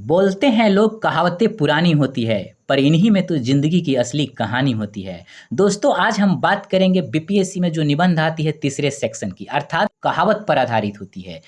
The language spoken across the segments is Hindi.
बोलते हैं लोग कहावतें पुरानी होती है, पर इन्हीं में तो जिंदगी की असली कहानी होती है। दोस्तों, आज हम बात करेंगे बीपीएससी में जो निबंध आती है तीसरे सेक्शन की, अर्थात कहावत पर आधारित होती है।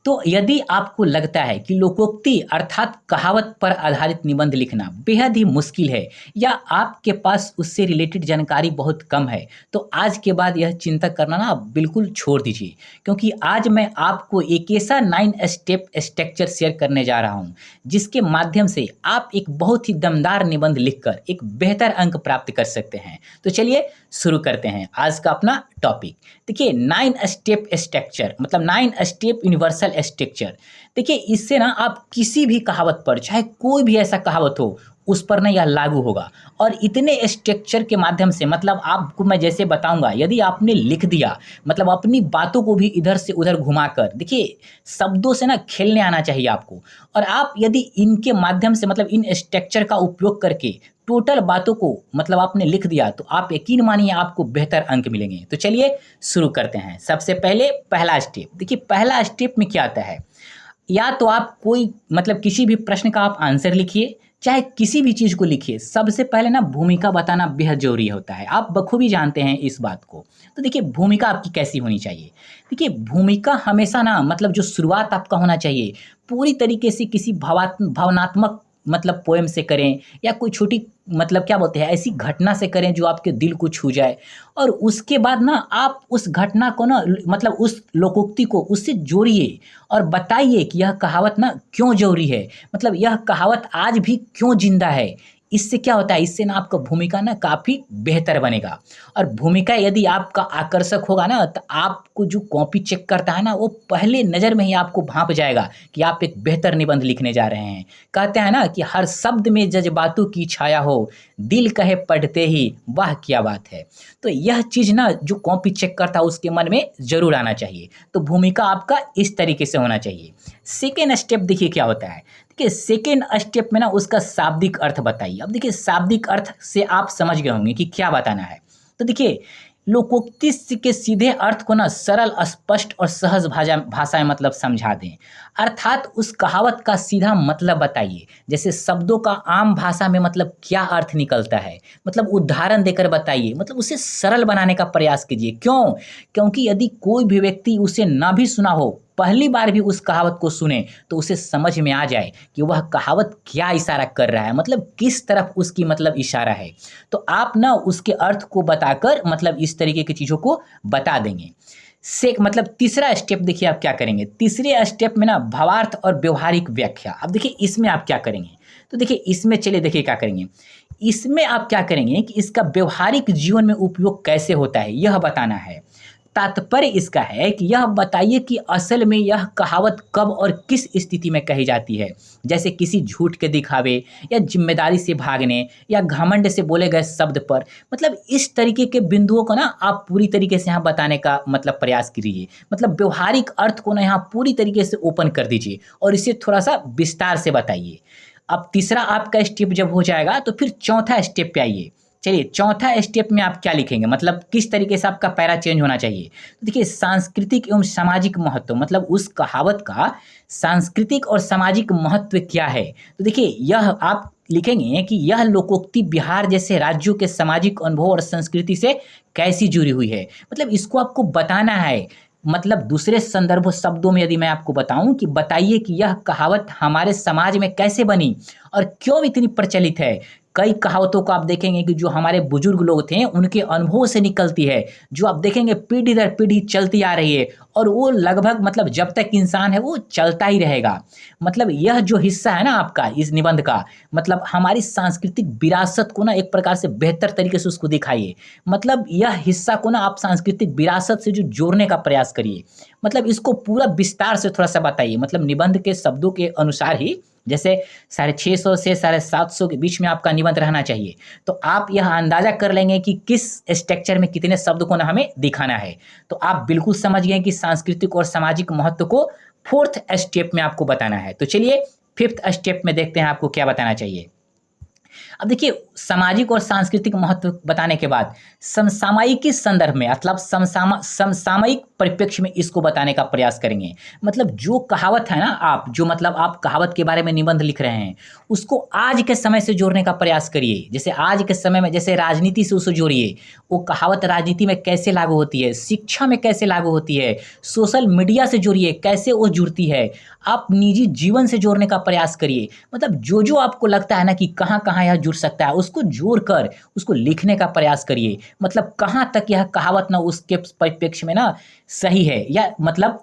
तो यदि आपको लगता है कि लोकोक्ति अर्थात कहावत पर आधारित निबंध लिखना बेहद ही मुश्किल है या आपके पास उससे रिलेटेड जानकारी बहुत कम है, तो आज के बाद यह चिंता करना ना आप बिल्कुल छोड़ दीजिए। क्योंकि आज मैं आपको एक ऐसा 9 स्टेप स्ट्रक्चर शेयर करने जा रहा हूं, जिसके माध्यम से आप एक बहुत ही दमदार निबंध लिखकर एक बेहतर अंक प्राप्त कर सकते हैं। तो चलिए शुरू करते हैं आज का अपना टॉपिक। देखिए, 9 स्टेप स्ट्रक्चर मतलब 9 स्टेप यूनिवर्सल स्ट्रक्चर। देखिए, इससे ना आप किसी भी कहावत पर, चाहे कोई भी ऐसा कहावत हो, उस पर ना यह लागू होगा। और इतने स्ट्रक्चर के माध्यम से मतलब आपको मैं जैसे बताऊंगा, यदि आपने लिख दिया मतलब अपनी बातों को भी इधर से उधर घुमाकर, देखिए शब्दों से ना खेलने आना चाहिए आपको। और आप यदि इनके माध्यम से मतलब इन स्ट्रक्चर का उपयोग करके टोटल बातों को मतलब आपने लिख दिया, तो आप यकीन मानिए आपको बेहतर अंक मिलेंगे। तो चलिए शुरू करते हैं। सबसे पहले पहला स्टेप, देखिए पहला स्टेप में क्या आता है। या तो आप कोई मतलब किसी भी प्रश्न का आप आंसर लिखिए, चाहे किसी भी चीज़ को लिखिए, सबसे पहले ना भूमिका बताना बेहद ज़रूरी होता है। आप बखूबी जानते हैं इस बात को। तो देखिए, भूमिका आपकी कैसी होनी चाहिए। देखिए, भूमिका हमेशा ना मतलब जो शुरुआत आपका होना चाहिए, पूरी तरीके से किसी भावनात्मक मतलब पोएम से करें, या कोई छोटी मतलब क्या बोलते हैं ऐसी घटना से करें जो आपके दिल को छू जाए। और उसके बाद ना आप उस घटना को ना मतलब उस लोकोक्ति को उससे जोड़िए और बताइए कि यह कहावत ना क्यों ज़रूरी है, मतलब यह कहावत आज भी क्यों ज़िंदा है। इससे क्या होता है, इससे ना आपका भूमिका ना काफ़ी बेहतर बनेगा। और भूमिका यदि आपका आकर्षक होगा ना, तो आपको जो कॉपी चेक करता है ना, वो पहले नज़र में ही आपको भांप जाएगा कि आप एक बेहतर निबंध लिखने जा रहे हैं। कहते हैं ना कि हर शब्द में जज़्बातों की छाया हो, दिल कहे पढ़ते ही वाह क्या बात है। तो यह चीज़ ना जो कॉपी चेक करता है उसके मन में ज़रूर आना चाहिए। तो भूमिका आपका इस तरीके से होना चाहिए। सेकेंड स्टेप देखिए क्या होता है। देखिए, सेकेंड स्टेप में ना उसका शाब्दिक अर्थ बताइए। अब देखिए, शाब्दिक अर्थ से आप समझ गए होंगे कि क्या बताना है। तो देखिए, लोकोक्ति के सीधे अर्थ को ना सरल, स्पष्ट और सहज भाषा में मतलब समझा दें। अर्थात उस कहावत का सीधा मतलब बताइए। जैसे शब्दों का आम भाषा में मतलब क्या अर्थ निकलता है, मतलब उदाहरण देकर बताइए, मतलब उसे सरल बनाने का प्रयास कीजिए। क्यों? क्योंकि यदि कोई भी व्यक्ति उसे ना भी सुना हो, पहली बार भी उस कहावत को सुने, तो उसे समझ में आ जाए कि वह कहावत क्या इशारा कर रहा है, मतलब किस तरफ उसकी मतलब इशारा है। तो आप ना उसके अर्थ को बताकर मतलब इस तरीके की चीज़ों को बता देंगे। से मतलब तीसरा स्टेप देखिए आप क्या करेंगे। तीसरे स्टेप में ना भावार्थ और व्यवहारिक व्याख्या। अब देखिए इसमें आप क्या करेंगे। तो देखिए इसमें चलिए देखिए क्या करेंगे। इसमें आप क्या करेंगे कि इसका व्यवहारिक जीवन में उपयोग कैसे होता है यह बताना है। तात्पर्य इसका है कि यह बताइए कि असल में यह कहावत कब और किस स्थिति में कही जाती है। जैसे किसी झूठ के दिखावे, या जिम्मेदारी से भागने, या घमंड से बोले गए शब्द पर। मतलब इस तरीके के बिंदुओं को ना आप पूरी तरीके से यहाँ बताने का मतलब प्रयास कीजिए। मतलब व्यवहारिक अर्थ को ना यहाँ पूरी तरीके से ओपन कर दीजिए और इसे थोड़ा सा विस्तार से बताइए। अब तीसरा आपका स्टेप जब हो जाएगा, तो फिर चौथा स्टेप पे आइए। चलिए, चौथा स्टेप में आप क्या लिखेंगे, मतलब किस तरीके से आपका पैरा चेंज होना चाहिए। तो देखिए, सांस्कृतिक एवं सामाजिक महत्व, मतलब उस कहावत का सांस्कृतिक और सामाजिक महत्व क्या है। तो देखिए यह आप लिखेंगे कि यह लोकोक्ति बिहार जैसे राज्यों के सामाजिक अनुभव और संस्कृति से कैसी जुड़ी हुई है। मतलब इसको आपको बताना है। मतलब दूसरे संदर्भ शब्दों में यदि मैं आपको बताऊं कि बताइए कि यह कहावत हमारे समाज में कैसे बनी और क्यों इतनी प्रचलित है। कई कहावतों को आप देखेंगे कि जो हमारे बुजुर्ग लोग थे उनके अनुभवों से निकलती है, जो आप देखेंगे पीढ़ी दर पीढ़ी चलती आ रही है, और वो लगभग मतलब जब तक इंसान है वो चलता ही रहेगा। मतलब यह जो हिस्सा है ना आपका इस निबंध का, मतलब हमारी सांस्कृतिक विरासत को ना एक प्रकार से बेहतर तरीके से उसको दिखाइए। मतलब यह हिस्सा को ना आप सांस्कृतिक विरासत से जो जोड़ने का प्रयास करिए। मतलब इसको पूरा विस्तार से थोड़ा सा बताइए। मतलब निबंध के शब्दों के अनुसार ही, जैसे 650 से 750 के बीच में आपका निबंध रहना चाहिए। तो आप यह अंदाजा कर लेंगे कि किस स्ट्रक्चर में कितने शब्द को ना हमें दिखाना है। तो आप बिल्कुल समझ गए कि सांस्कृतिक और सामाजिक महत्व को फोर्थ स्टेप में आपको बताना है। तो चलिए फिफ्थ स्टेप में देखते हैं आपको क्या बताना चाहिए। अब देखिए, सामाजिक और सांस्कृतिक महत्व बताने के बाद समसामयिक के संदर्भ में मतलब समसामयिक परिप्रेक्ष्य में इसको बताने का प्रयास करेंगे। मतलब जो कहावत है ना, आप जो मतलब आप कहावत के बारे में निबंध लिख रहे हैं, उसको आज के समय से जोड़ने का प्रयास करिए। जैसे आज के समय में जैसे राजनीति से उसे जोड़िए, वो कहावत राजनीति में कैसे लागू होती है, शिक्षा में कैसे लागू होती है, सोशल मीडिया से जोड़िए कैसे वो जुड़ती है, आप निजी जीवन से जोड़ने का प्रयास करिए। मतलब जो जो आपको लगता है ना कि कहाँ कहाँ यह जुड़ सकता है, उसको जोड़कर उसको लिखने का प्रयास करिए। मतलब कहाँ तक यह कहावत ना उसके परिप्रेक्ष्य में ना सही है, या मतलब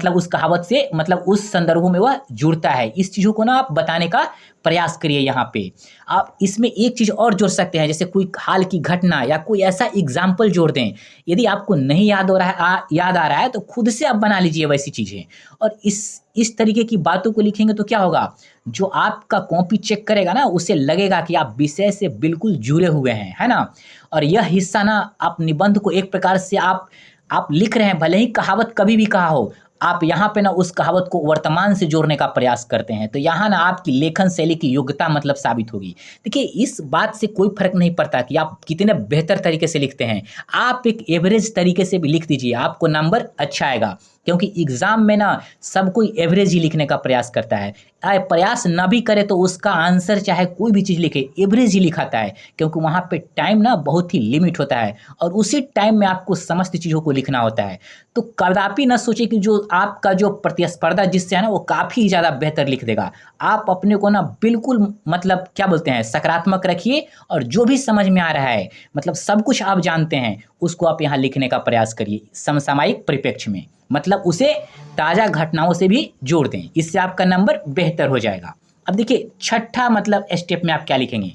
उस कहावत से मतलब उस संदर्भों में वह जुड़ता है। इस चीज़ों को ना आप बताने का प्रयास करिए। यहाँ पे आप इसमें एक चीज़ और जोड़ सकते हैं, जैसे कोई हाल की घटना या कोई ऐसा एग्जाम्पल जोड़ दें। यदि आपको नहीं याद हो रहा है याद आ रहा है तो खुद से आप बना लीजिए वैसी चीज़ें, और इस तरीके की बातों को लिखेंगे तो क्या होगा, जो आपका कॉपी चेक करेगा ना उसे लगेगा कि आप विषय से बिल्कुल जुड़े हुए हैं, है ना। और यह हिस्सा ना आप निबंध को एक प्रकार से आप लिख रहे हैं, भले ही कहावत कभी भी कहा हो, आप यहाँ पे ना उस कहावत को वर्तमान से जोड़ने का प्रयास करते हैं, तो यहाँ ना आपकी लेखन शैली की योग्यता मतलब साबित होगी। देखिए, इस बात से कोई फर्क नहीं पड़ता कि आप कितने बेहतर तरीके से लिखते हैं, आप एक एवरेज तरीके से भी लिख दीजिए, आपको नंबर अच्छा आएगा। क्योंकि एग्जाम में ना सब कोई एवरेज ही लिखने का प्रयास करता है, प्रयास ना भी करे तो उसका आंसर चाहे कोई भी चीज़ लिखे एवरेज ही लिखाता है, क्योंकि वहाँ पे टाइम ना बहुत ही लिमिट होता है और उसी टाइम में आपको समस्त चीज़ों को लिखना होता है। तो कदापि ना सोचे कि जो आपका जो प्रतिस्पर्धा जिससे है ना वो काफ़ी ज़्यादा बेहतर लिख देगा। आप अपने को ना बिल्कुल मतलब क्या बोलते हैं सकारात्मक रखिए, और जो भी समझ में आ रहा है मतलब सब कुछ आप जानते हैं उसको आप यहाँ लिखने का प्रयास करिए समसामयिक परिप्रेक्ष्य में। मतलब उसे ताज़ा घटनाओं से भी जोड़ दें, इससे आपका नंबर बेहतर हो जाएगा। अब देखिए, छठा मतलब स्टेप में आप क्या लिखेंगे,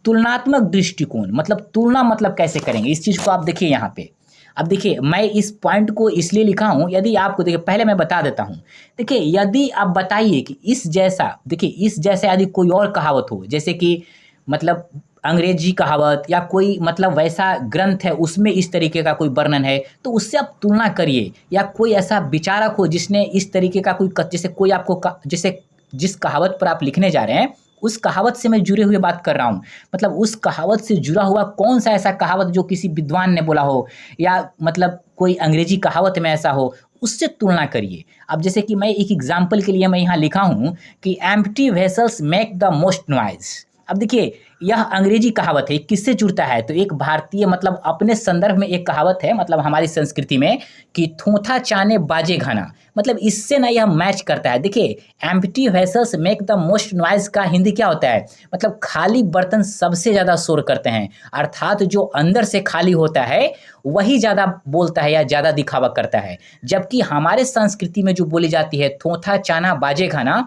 तुलनात्मक दृष्टिकोण। मतलब तुलना मतलब कैसे करेंगे, इस चीज़ को आप देखिए यहाँ पे। अब देखिए, मैं इस पॉइंट को इसलिए लिखा हूँ, यदि आपको देखिए पहले मैं बता देता हूँ। देखिए, यदि आप बताइए कि इस जैसा, देखिए इस जैसा यदि कोई और कहावत हो, जैसे कि मतलब अंग्रेजी कहावत या कोई मतलब वैसा ग्रंथ है उसमें इस तरीके का कोई वर्णन है, तो उससे आप तुलना करिए। या कोई ऐसा विचारक हो जिसने इस तरीके का कोई जैसे कोई आपको जैसे जिस कहावत पर आप लिखने जा रहे हैं उस कहावत से मैं जुड़े हुए बात कर रहा हूँ। मतलब उस कहावत से जुड़ा हुआ कौन सा ऐसा कहावत जो किसी विद्वान ने बोला हो, या मतलब कोई अंग्रेजी कहावत में ऐसा हो, उससे तुलना करिए। अब जैसे कि मैं एक एग्जाम्पल के लिए मैं यहाँ लिखा हूँ कि empty vessels make the most noise. अब देखिए, यह अंग्रेजी कहावत है, किससे जुड़ता है, तो एक भारतीय मतलब अपने संदर्भ में एक कहावत है मतलब हमारी संस्कृति में कि थूथा चाने बाजे घाना। मतलब इससे ना यह मैच करता है। देखिए, empty vessels make the most noise का हिंदी क्या होता है, मतलब खाली बर्तन सबसे ज़्यादा शोर करते हैं। अर्थात जो अंदर से खाली होता है वही ज़्यादा बोलता है या ज़्यादा दिखावा करता है। जबकि हमारे संस्कृति में जो बोली जाती है थोथा चाना बाजे खाना,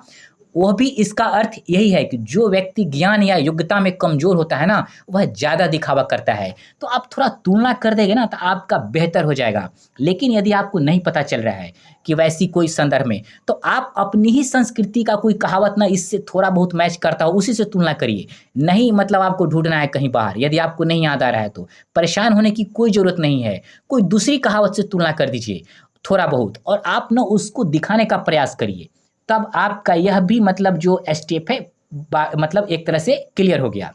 वह भी इसका अर्थ यही है कि जो व्यक्ति ज्ञान या योग्यता में कमज़ोर होता है ना वह ज़्यादा दिखावा करता है। तो आप थोड़ा तुलना कर देंगे ना तो आपका बेहतर हो जाएगा। लेकिन यदि आपको नहीं पता चल रहा है कि वैसी कोई संदर्भ में, तो आप अपनी ही संस्कृति का कोई कहावत ना इससे थोड़ा बहुत मैच करता हो उसी से तुलना करिए। नहीं मतलब आपको ढूंढना है कहीं बाहर, यदि आपको नहीं याद आ रहा है तो परेशान होने की कोई ज़रूरत नहीं है। कोई दूसरी कहावत से तुलना कर दीजिए थोड़ा बहुत, और आप ना उसको दिखाने का प्रयास करिए। तब आपका यह भी मतलब जो स्टेप है मतलब एक तरह से क्लियर हो गया।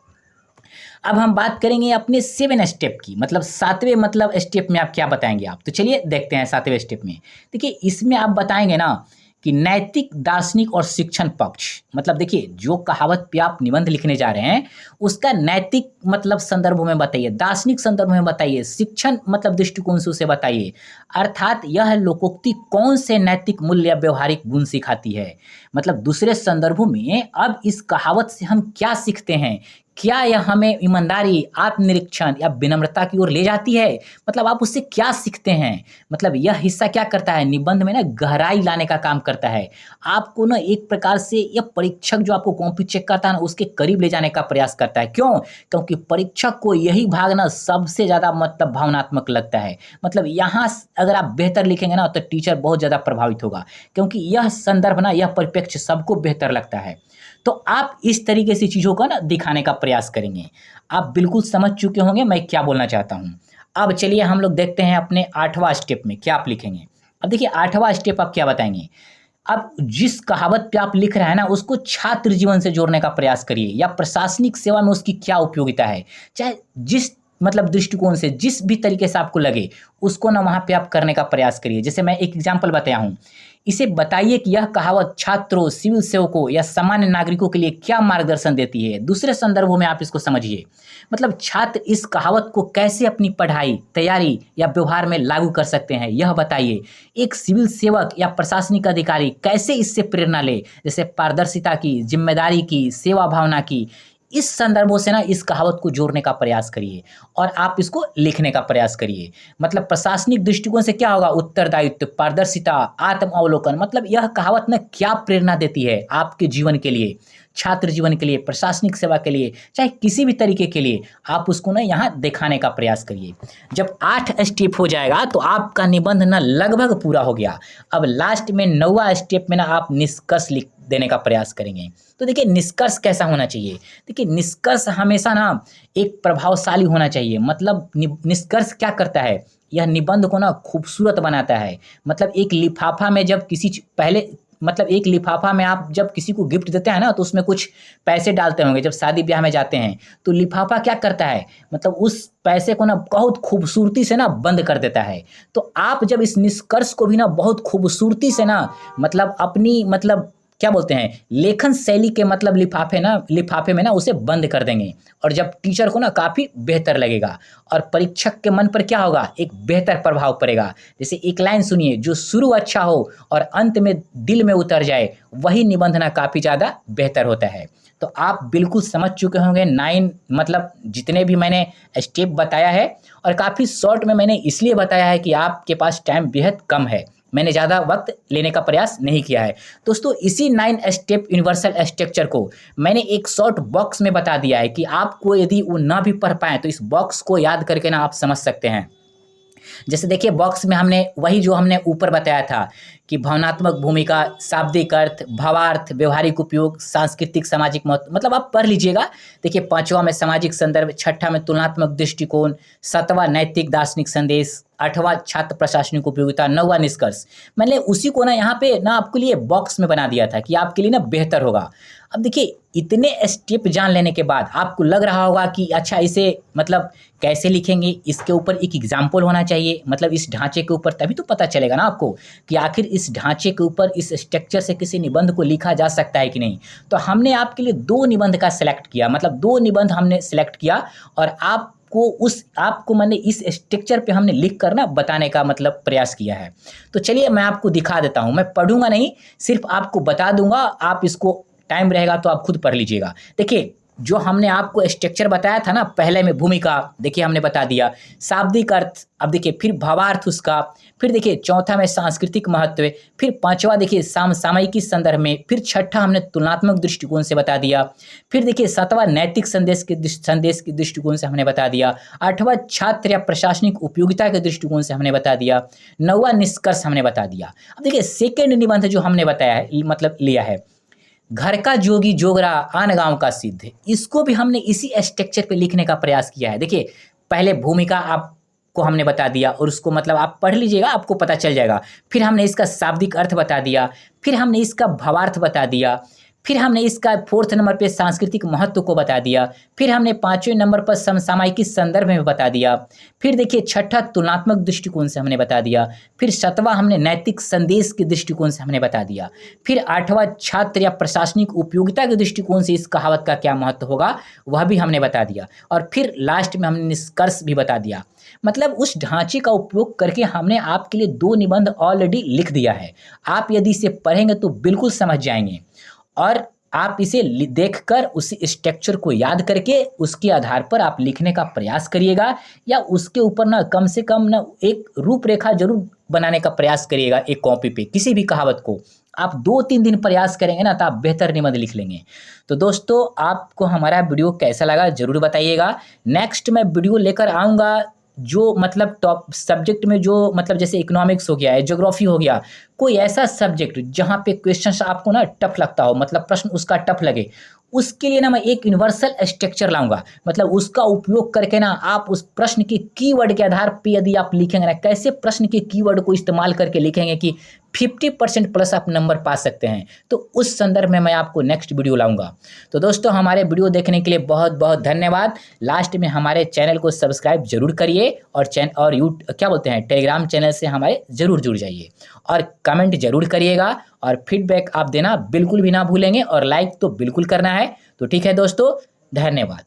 अब हम बात करेंगे अपने 7 स्टेप की, मतलब 7वें मतलब स्टेप में आप क्या बताएंगे आप, तो चलिए देखते हैं 7वें स्टेप में। देखिए, इसमें आप बताएंगे ना कि नैतिक, दार्शनिक और शिक्षण पक्ष। मतलब देखिए, जो कहावत पे आप निबंध लिखने जा रहे हैं उसका नैतिक मतलब संदर्भों में बताइए, दार्शनिक संदर्भ में बताइए, शिक्षण मतलब दृष्टिकोण से उसे बताइए। अर्थात यह लोकोक्ति कौन से नैतिक मूल्य या व्यवहारिक गुण सिखाती है। मतलब दूसरे संदर्भों में अब इस कहावत से हम क्या सीखते हैं, क्या यह हमें ईमानदारी, आत्मनिरीक्षण या विनम्रता की ओर ले जाती है। मतलब आप उससे क्या सीखते हैं। मतलब यह हिस्सा क्या करता है, निबंध में ना गहराई लाने का काम करता है। आपको ना एक प्रकार से यह परीक्षक जो आपको कॉपी चेक करता है ना उसके करीब ले जाने का प्रयास करता है। क्यों, क्योंकि परीक्षक को यही भाग ना सबसे ज़्यादा मतलब भावनात्मक लगता है। मतलब यहाँ अगर आप बेहतर लिखेंगे ना तो टीचर बहुत ज़्यादा प्रभावित होगा, क्योंकि यह संदर्भ ना यह परिप्रेक्ष्य सबको बेहतर लगता है। तो आप इस तरीके से चीज़ों को ना दिखाने का प्रयास करेंगे। आप बिल्कुल समझ चुके होंगे मैं क्या बोलना चाहता हूँ। अब चलिए हम लोग देखते हैं अपने 8वां स्टेप में क्या आप लिखेंगे। अब देखिए 8वां स्टेप आप क्या बताएंगे। अब जिस कहावत पे आप लिख रहे हैं ना उसको छात्र जीवन से जोड़ने का प्रयास करिए, या प्रशासनिक सेवा में उसकी क्या उपयोगिता है, चाहे जिस मतलब दृष्टिकोण से जिस भी तरीके से आपको लगे उसको ना वहाँ पे आप करने का प्रयास करिए। जैसे मैं एक एग्जांपल बताया हूँ, इसे बताइए कि यह कहावत छात्रों, सिविल सेवकों या सामान्य नागरिकों के लिए क्या मार्गदर्शन देती है। दूसरे संदर्भों में आप इसको समझिए, मतलब छात्र इस कहावत को कैसे अपनी पढ़ाई, तैयारी या व्यवहार में लागू कर सकते हैं, यह बताइए। एक सिविल सेवक या प्रशासनिक अधिकारी कैसे इससे प्रेरणा ले, जैसे पारदर्शिता की, जिम्मेदारी की, सेवा भावना की। इस संदर्भों से ना इस कहावत को जोड़ने का प्रयास करिए और आप इसको लिखने का प्रयास करिए। मतलब प्रशासनिक दृष्टिकोण से क्या होगा, उत्तरदायित्व, पारदर्शिता, आत्म अवलोकन। मतलब यह कहावत ना क्या प्रेरणा देती है आपके जीवन के लिए, छात्र जीवन के लिए, प्रशासनिक सेवा के लिए, चाहे किसी भी तरीके के लिए, आप उसको ना यहाँ दिखाने का प्रयास करिए। जब 8 स्टेप हो जाएगा तो आपका निबंध ना लगभग पूरा हो गया। अब लास्ट में 9वां स्टेप में ना आप निष्कर्ष लिख देने का प्रयास करेंगे। तो देखिए निष्कर्ष कैसा होना चाहिए, देखिए निष्कर्ष हमेशा ना एक प्रभावशाली होना चाहिए। मतलब निष्कर्ष क्या करता है, यह निबंध को ना खूबसूरत बनाता है। मतलब एक लिफाफा में जब पहले मतलब एक लिफाफा में आप जब किसी को गिफ्ट देते हैं ना तो उसमें कुछ पैसे डालते होंगे, जब शादी ब्याह में जाते हैं तो लिफाफा क्या करता है, मतलब उस पैसे को ना बहुत खूबसूरती से ना बंद कर देता है। तो आप जब इस निष्कर्ष को भी ना बहुत खूबसूरती से ना मतलब अपनी मतलब क्या बोलते हैं लेखन शैली के मतलब लिफाफे में ना उसे बंद कर देंगे, और जब टीचर को ना काफ़ी बेहतर लगेगा और परीक्षक के मन पर क्या होगा, एक बेहतर प्रभाव पड़ेगा। जैसे एक लाइन सुनिए, जो शुरू अच्छा हो और अंत में दिल में उतर जाए वही निबंध ना काफ़ी ज़्यादा बेहतर होता है। तो आप बिल्कुल समझ चुके होंगे 9 मतलब जितने भी मैंने स्टेप बताया है, और काफ़ी शॉर्ट में मैंने इसलिए बताया है कि आपके पास टाइम बेहद कम है, मैंने ज़्यादा वक्त लेने का प्रयास नहीं किया है। दोस्तों इसी 9 स्टेप यूनिवर्सल स्ट्रक्चर को मैंने एक शॉर्ट बॉक्स में बता दिया है कि आपको यदि वो ना भी पढ़ पाएँ तो इस बॉक्स को याद करके ना आप समझ सकते हैं। जैसे देखिए बॉक्स में हमने वही जो हमने ऊपर बताया था कि भावनात्मक भूमिका, शाब्दिक अर्थ, भावार्थ, व्यवहारिक उपयोग, सांस्कृतिक सामाजिक महत्व, मतलब आप पढ़ लीजिएगा। देखिए 5वां में सामाजिक संदर्भ, 6ठा में तुलनात्मक दृष्टिकोण, 7वां नैतिक दार्शनिक संदेश, 8वां छात्र प्रशासनिक उपयोगिता, 9वां निष्कर्ष। मैंने उसी को ना यहाँ पे ना आपके लिए बॉक्स में बना दिया था कि आपके लिए ना बेहतर होगा। अब देखिए इतने स्टेप जान लेने के बाद आपको लग रहा होगा कि अच्छा इसे मतलब कैसे लिखेंगे, इसके ऊपर एक एग्जाम्पल होना चाहिए, मतलब इस ढांचे के ऊपर, तभी तो पता चलेगा ना आपको कि आखिर इस ढांचे के ऊपर इस स्ट्रक्चर से किसी निबंध को लिखा जा सकता है कि नहीं। तो हमने आपके लिए 2 निबंध का सिलेक्ट किया, मतलब 2 निबंध हमने सिलेक्ट किया और आपको मैंने इस स्ट्रक्चर पे हमने लिख कर ना बताने का मतलब प्रयास किया है। तो चलिए मैं आपको दिखा देता हूँ, मैं पढ़ूंगा नहीं, सिर्फ आपको बता दूंगा, आप इसको टाइम रहेगा तो आप खुद पढ़ लीजिएगा। देखिए जो हमने आपको स्ट्रक्चर बताया था ना, पहले में भूमिका देखिए हमने बता दिया, शाब्दिक अर्थ, अब देखिए फिर भावार्थ उसका, फिर देखिए चौथा में सांस्कृतिक महत्व, फिर 5वां देखिए सामयिकी संदर्भ में, फिर 6ठा हमने तुलनात्मक दृष्टिकोण से बता दिया, फिर देखिए 7वां नैतिक संदेश के दृष्टिकोण से हमने बता दिया, 8वां छात्र या प्रशासनिक उपयोगिता के दृष्टिकोण से हमने बता दिया, 9वां निष्कर्ष हमने बता दिया। अब देखिए सेकेंड निबंध जो हमने बताया है मतलब लिया है, घर का जोगी जोगरा आन गांव का सिद्ध, इसको भी हमने इसी स्ट्रक्चर पे लिखने का प्रयास किया है। देखिए पहले भूमिका आपको हमने बता दिया और उसको मतलब आप पढ़ लीजिएगा, आपको पता चल जाएगा। फिर हमने इसका शाब्दिक अर्थ बता दिया, फिर हमने इसका भावार्थ बता दिया, फिर हमने इसका 4th नंबर पे सांस्कृतिक महत्व को बता दिया, फिर हमने 5वें नंबर पर समसामयिक संदर्भ में बता दिया, फिर देखिए 6ठा तुलनात्मक दृष्टिकोण से हमने बता दिया, फिर 7वां हमने नैतिक संदेश के दृष्टिकोण से हमने बता दिया, फिर 8वां छात्र या प्रशासनिक उपयोगिता के दृष्टिकोण से इस कहावत का क्या महत्व होगा वह भी हमने बता दिया, और फिर लास्ट में हमने निष्कर्ष भी बता दिया। मतलब उस ढांचे का उपयोग करके हमने आपके लिए 2 निबंध ऑलरेडी लिख दिया है। आप यदि इसे पढ़ेंगे तो बिल्कुल समझ जाएंगे, और आप इसे देखकर उस स्ट्रक्चर को याद करके उसके आधार पर आप लिखने का प्रयास करिएगा, या उसके ऊपर ना कम से कम ना एक रूपरेखा जरूर बनाने का प्रयास करिएगा। एक कॉपी पे किसी भी कहावत को आप 2-3 दिन प्रयास करेंगे ना तो आप बेहतर निबंध लिख लेंगे। तो दोस्तों आपको हमारा वीडियो कैसा लगा जरूर बताइएगा। नेक्स्ट मैं वीडियो लेकर आऊँगा जो मतलब टॉप सब्जेक्ट में जो मतलब जैसे इकोनॉमिक्स हो गया है, ज्योग्राफी हो गया, कोई ऐसा सब्जेक्ट जहाँ पे क्वेश्चंस आपको ना टफ लगता हो, मतलब प्रश्न उसका टफ लगे, उसके लिए ना मैं एक यूनिवर्सल स्ट्रक्चर लाऊंगा, मतलब उसका उपयोग करके ना आप उस प्रश्न के कीवर्ड के आधार पे यदि आप लिखेंगे ना, कैसे प्रश्न के कीवर्ड को इस्तेमाल करके लिखेंगे कि 50% प्लस आप नंबर पा सकते हैं, तो उस संदर्भ में मैं आपको नेक्स्ट वीडियो लाऊंगा। तो दोस्तों हमारे वीडियो देखने के लिए बहुत बहुत धन्यवाद। लास्ट में हमारे चैनल को सब्सक्राइब जरूर करिए और क्या बोलते हैं, टेलीग्राम चैनल से हमारे जरूर जुड़ जाइए और कमेंट जरूर करिएगा और फीडबैक आप देना बिल्कुल भी ना भूलेंगे और लाइक तो बिल्कुल करना है। तो ठीक है दोस्तों, धन्यवाद।